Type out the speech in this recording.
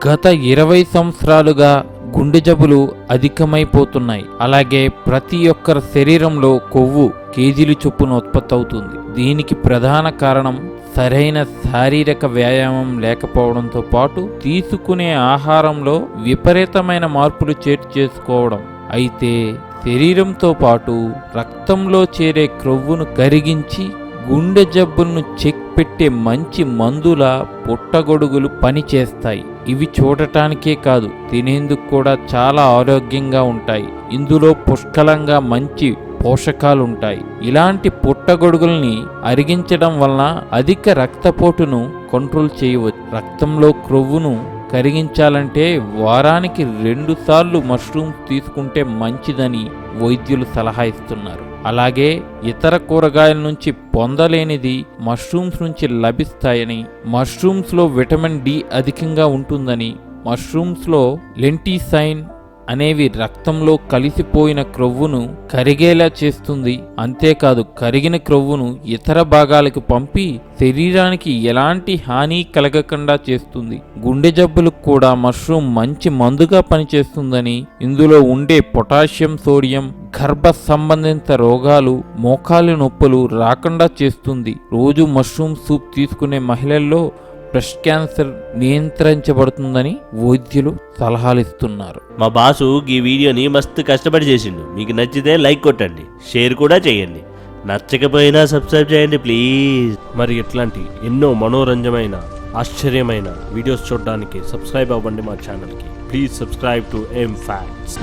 గత 20 సంవత్సరాలుగా గుండె జబ్బులు అధికమైపోతున్నాయి. అలాగే ప్రతి ఒక్కరి శరీరంలో కొవ్వు కేజీలు చొప్పున ఉత్పత్తి అవుతుంది. దీనికి ప్రధాన కారణం సరైన శారీరక వ్యాయామం లేకపోవడంతో పాటు తీసుకునే ఆహారంలో విపరీతమైన మార్పులు చేసుకోవడం. అయితే శరీరంతో పాటు రక్తంలో చేరే క్రొవ్వును కరిగించి గుండె జబ్బులను చెక్ పెట్టే మంచి మందుల పుట్టగొడుగులు పనిచేస్తాయి. ఇవి చూడటానికే కాదు, తినేందుకు కూడా చాలా ఆరోగ్యంగా ఉంటాయి. ఇందులో పుష్కలంగా మంచి పోషకాలుంటాయి. ఇలాంటి పుట్టగొడుగుల్ని అరిగించడం వలన అధిక రక్తపోటును కంట్రోల్ చేయవచ్చు. రక్తంలో క్రొవ్వును కరిగించాలంటే వారానికి 2 సార్లు మష్రూమ్స్ తీసుకుంటే మంచిదని వైద్యులు సలహా ఇస్తున్నారు. అలాగే ఇతర కూరగాయల నుంచి పొందలేనిది మష్రూమ్స్ నుంచి లభిస్తాయని, మష్రూమ్స్లో విటమిన్ డి అధికంగా ఉంటుందని, మష్రూమ్స్లో లెంటిసైన్ అనేవి రక్తంలో కలిసిపోయిన క్రొవ్వును కరిగేలా చేస్తుంది. అంతేకాదు, కరిగిన క్రొవ్వును ఇతర భాగాలకు పంపి శరీరానికి ఎలాంటి హాని కలగకుండా చేస్తుంది. గుండె జబ్బులకు కూడా మష్రూమ్ మంచి మందుగా పనిచేస్తుందని, ఇందులో ఉండే పొటాషియం, సోడియం గర్భ సంబంధిత రోగాలు, మోకాలి నొప్పులు రాకుండా చేస్తుంది. రోజు మష్రూమ్ సూప్ తీసుకునే మహిళల్లో బ్రెస్ట్ క్యాన్సర్ నియంత్రించబడుతుందని వైద్యులు సలహాలు ఇస్తున్నారు. మా బాసు ఈ వీడియోని మస్తు కష్టపడి చేసిండు. మీకు నచ్చితే లైక్ కొట్టండి, షేర్ కూడా చేయండి. నచ్చకపోయినా సబ్స్క్రైబ్ చేయండి ప్లీజ్. మరి ఇట్లాంటి ఎన్నో మనోరంజమైన ఆశ్చర్యమైన వీడియోస్ చూడడానికి సబ్స్క్రైబ్ అవ్వండి మా ఛానల్కి. Please subscribe to M facts.